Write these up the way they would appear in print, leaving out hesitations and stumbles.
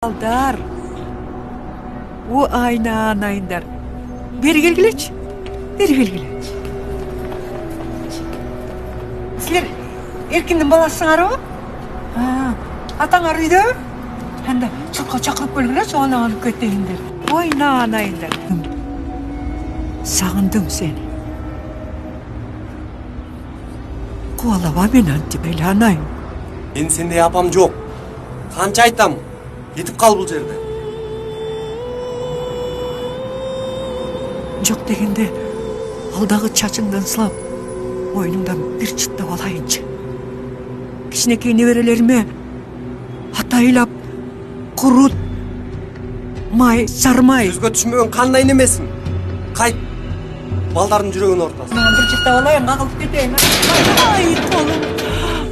Alдар. O aynayınlar. Beri gelgileç. Beri gelgileç. Sizler erkindin balasыңар o? Атаңар үйде? Әнді çırqa çakırıp belgile soğan alıp keteyindir. Oynayınlar. Sağındım seni. Kualava men antibeylanayım. Men sendey apam жок. Канча айтам? Кетип кал бул жерде. Жоқ дегенде алдағы чачыңдан сылап, мойныңдан бір чыттап алайынчы. Кичинекей неберелериме атайлап курут май сармай. Сөзгө түшмөгөн кандай немесиң? Кайт. Балдардын жүрөгүнүн ортасына. Бір чыттап алайын, кагылып кетейин. Ай, колум.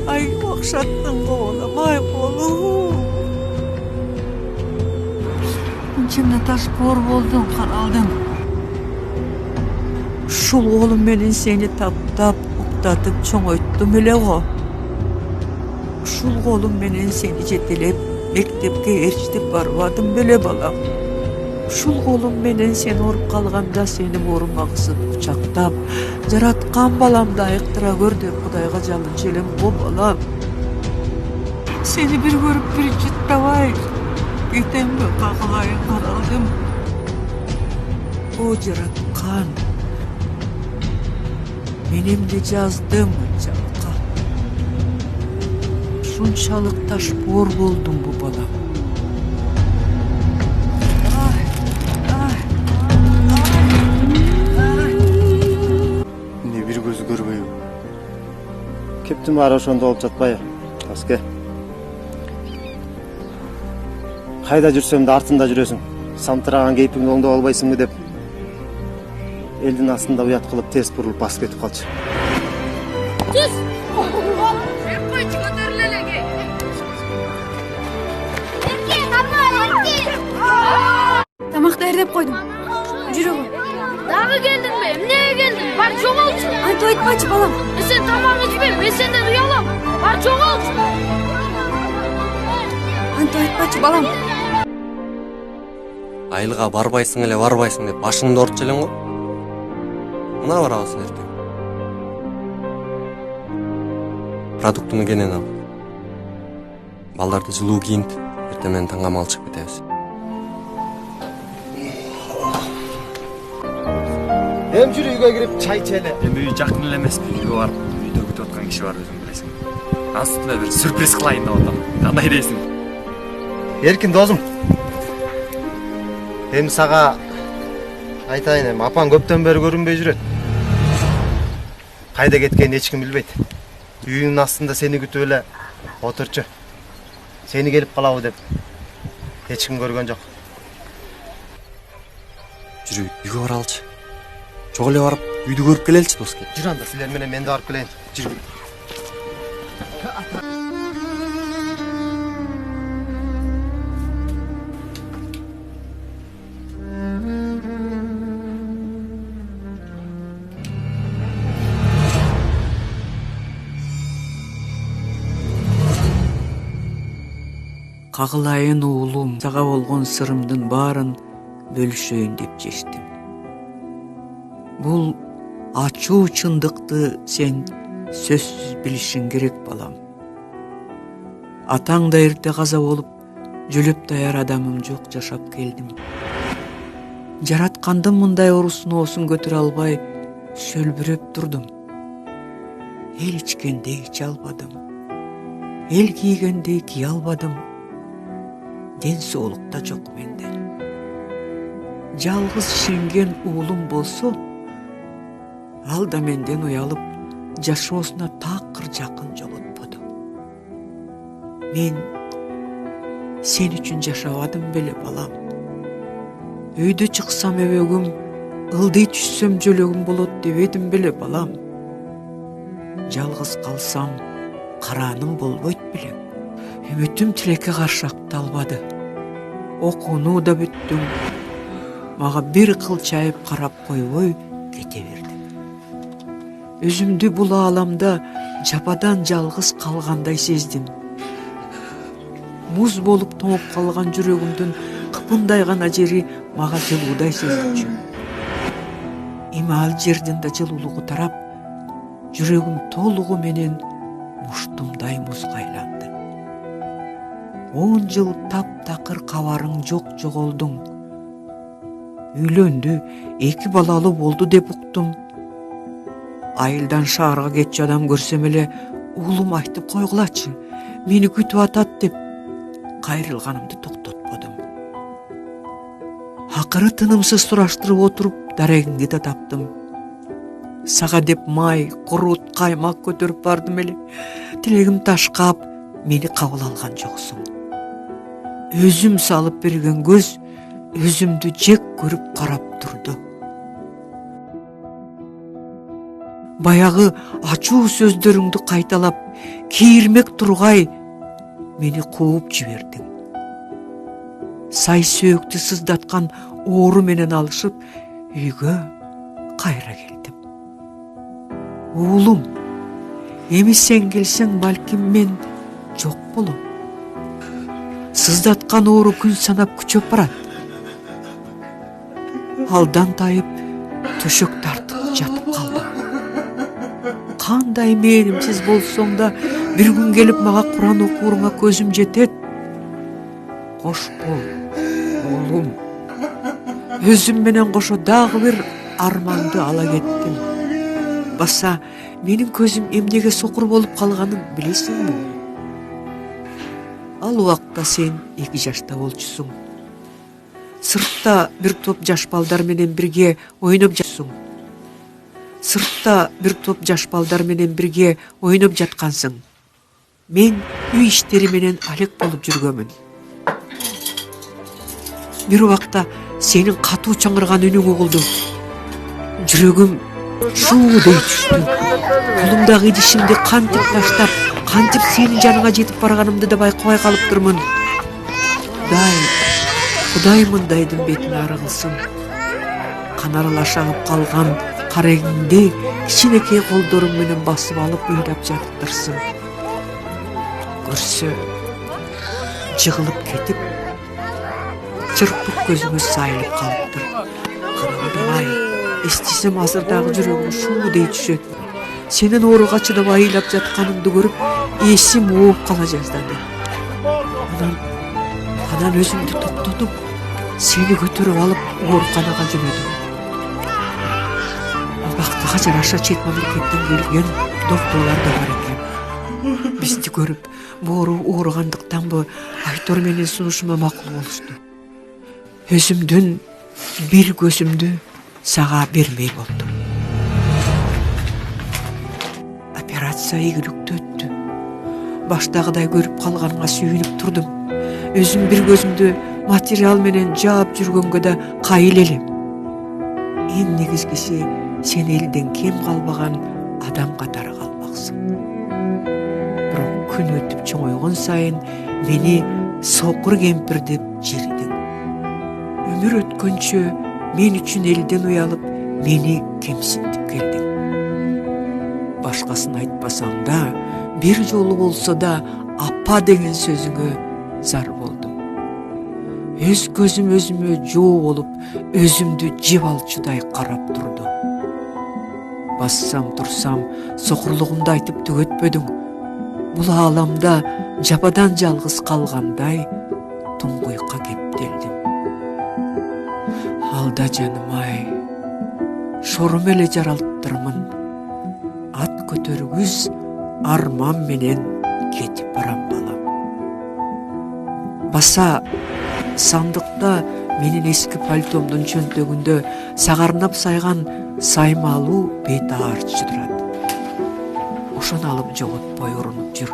Ай, окшаттың колум. Ай, колум. İçimde taş bor oldun, kanaldın. Şul oğlum menin seni taptap, uktatıp çoğuyttum öyle o. Şul oğlum menin seni jetelep, mektepke eriştip barvadım böyle balam. Şul oğlum menin seni orup kalganda seni morumaqsın uçaktap. Jaratkan balam dayıktıra gördü, Kudayga jalın çelem o balam. Seni bir görüp bir cittavay. Gittim mi kakılayın karaldım. O jaratkan. Benim de yazdım çalka. Şunçalık taş bor buldum bu balam. Ne bir gözü görmeyim. Keptim ara ошондо olup жатпайбы? Аske. Кайда жүрсөм да артында жүрөсүң. Самтыраган кейпиңди оңдоп албайсыңбы деп. Элдин астында уят кылып тез бурулуп басып кетип калчу. Түс! Койчу көтөрүлөлөгө. Эрке, кармай, эрке. Тамак даярдап койдум. Жүрөгү. Дагы келдиңби? Эмнеге келдиң? Бар жоголчу. Антип айтпачы балам. Сен тамагы жебе, мен сенден уялам. Бар жоголчу. Антип айтпачы балам. Айылга барбайсың эле барбайсың деп башыңды ортчу элең го. Мына барабыз эртең. Продуктуну кенен ал. Балдарды жылуу кийинт. Эртең менен таңга мал чыгып кетебиз. Эми жүрү үйгө кирип чай ичели. Эми үй жакын эле эмеспи, үйгө барып үйдө күтүп аткан киши бар, өзүң билесиң. Астына бир сюрприз кылайын деп атам. Кандай дейсиң? Эркин досум. Эми сага айтайын, эми апаң көптөн бери көрүнбөй жүрөт. Кайда кеткенин эч ким билбейт. Үйүнүн астында сени күтүп эле отурчу. Сени келип калабы деп эч ким көргөн жок. Жүрү, үйгө баралычы. Чогуу эле барып, үйдү көрүп келеличи доске. Жүр анда, силер менен мен да барып келейин. Жүрү. Кагылайын уулум, сага болгон сырымдын баарын бөлүшөйүн деп чечтим. Бул ачуу чындыкты сен сөзсүз билишиң керек балам. Атаң да эрте каза болуп, жөлөп даяр адамым жок жашап келдим. Жараткандын мындай орусун көтөрө албай шөлбүрөп турдум. Эл ичкендей иче албадым. Эл кийгендей кие албадым. Ден соолук да жок менде. Жалгыз шенген уулум болсо, ал да менден уялып, жашоосуна такыр жакын жолотподу. Мен сен үчүн жашабадым беле балам. Үйдө чыксам өбөгүм, ылдый түшсөм жөлөгүм болот дебедим беле балам. Жалгыз калсам, карааным болбойт белем. Үмүтүм тилекке каршы акталбады. Окууну да бүттүм. Мага бир кылчайып карап койбой кете бердим. Өзүмдү бул ааламда жападан жалгыз калгандай сездим. муз болуп тоңуп калган жүрөгүмдүн кыпындай гана жери мага жылуудай сезилчү. Эми ал жердин да жылуулугу тарап, жүрөгүм толугу менен муштумдай музга айланды. 10 жыл таптакыр кабарың жок жоголдуң. Үйлөндү, 2 балалуу болду деп уктум. Айылдан шаарга кетчү адам көрсөм эле уулум айтып койгулачы, мени күтүп атат деп кайрылганымды токтотподум. Акыры тынымсыз сураштырып отуруп дарегиңди да таптым. Сага деп май, курут, каймак көтөрүп бардым эле. Тилегим ташкап, мени кабыл алган жоксуң. Өзүм салып берген көз өзүмдү жек көрүп карап турду. Баягы ачуу сөздөрүңдү кайталап, кийирмек тургай мени кууп жибердиң. Сай сөөктү сыздаткан оору менен алышып, үйгө кайра келдим. Уулум, эми сен келсең балким мен жок болом. Сыздаткан оору күн санап күчөп барат. Алдан тайып, төшөк тартып жатып калдым. Кандай мээримсиз болсоң да, бир күн келип мага Куран окууруңа көзүм жетет. Кош бол, уулум. Өзүм менен кошо дагы бир арманды ала кеттим. Баса менин көзүм эмнеге сокур болуп калганын билесиңби? Ал убакта сен 2 жашта болчусуң. Сыртта бир топ жаш балдар менен бирге ойноп жатсың. Жаткансың. Мен үй иштери менен алек болуп жүргөмүн. Бир убакта сенин катуу чаңырган үнүң угулду. Жүрөгүм шуу дей түштү. Колумдагы идишимди кантип таштап, кантип сенин жаныңа жетип барганымды да байкабай калыптырмын. Кудаймындайдын бетине ары кылсын. Канаралаш агып калган карегиңди кичинекей колдоруң менен басып алып ыйлап жатыптырсың. Көрсө жыгылып кетип, чырпык көзүңө сайылып калыптыр. Канагай, эстесем азырдагы жүрөгүм шуу дей түшөт. Сенин ооруга чыдабай ыйлап жатканыңды көрүп, эсим ооп кала жаздады. Анан өзүмдү токтотуп, сени көтөрүп алып ооруканага жөнөдүм. Убактыга жараша чет мамлекеттен келген доктурлар да бар экен. Бизди көрүп, боору ооругандыктанбы, Айтор менен сунушума макул болушту. Өзүмдүн бир көзүмдү сага бермей болдум. Операция ийгиликтүү өттү. Баштагыдай көрүп калганыңа сүйүнүп турдум. Өзүм бир көзүмдү материал менен жаап жүргөнгө да кайыл элем. Эң негизгиси, сен элден кем калбаган адам катары калмаксың. Бирок күн өтүп чоңойгон сайын мени сокур кемпир деп жиридиң. Өмүр өткөнчө мен үчүн элден уялып, мени кемсинтип келдиң. Башкасын айтпасаң да, бир жолу болсо да апа деген сөзүңө зар болдум. Өз көзүм өзүмө жоо болуп, өзүмдү жеп алчудай карап турду. Бассам турсам, сокурлугумду айтып түгөтпөдүң. Бул ааламда жападан жалгыз калгандай туңгуйка кептелдим. Алда жаным-ай, шорум эле жаралыптырмын. Ат көтөргүз арман менен кетип барам балам. Баса сандыкта менин эски пальтомдун чөнтөгүндө сагарнап сайган саймалуу бет аарчы турат. Ошону алып жоготпой урунуп жүр.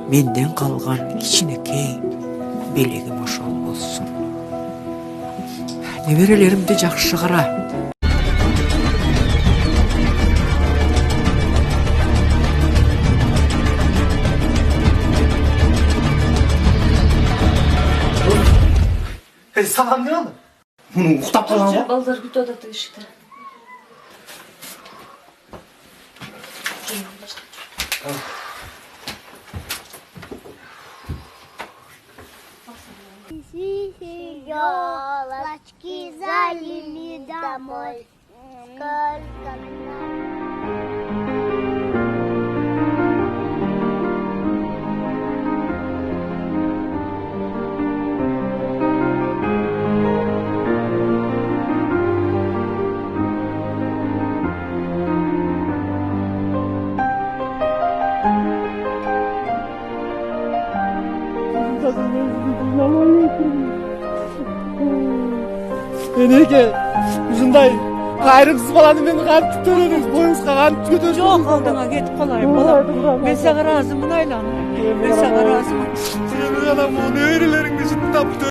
Менден калган кичинекей белегим ошол болсун. Неберелеримди жакшы кара. Саған не oldu? Мұның ұқтап қалған ба? Балдар күтіп атат ешікті. елочки залили домой. Сколько нам. Энеге ушундай кайрымсыз баланы мен кантип төрөдүңүз? Боюңузга кантип көтөрдүңүз? Жок алдыңа кетип калайын балам. Мен сага ыраазымын айлан. Мен сага ыраазымын. Сен уянам, неберелериңди шынтап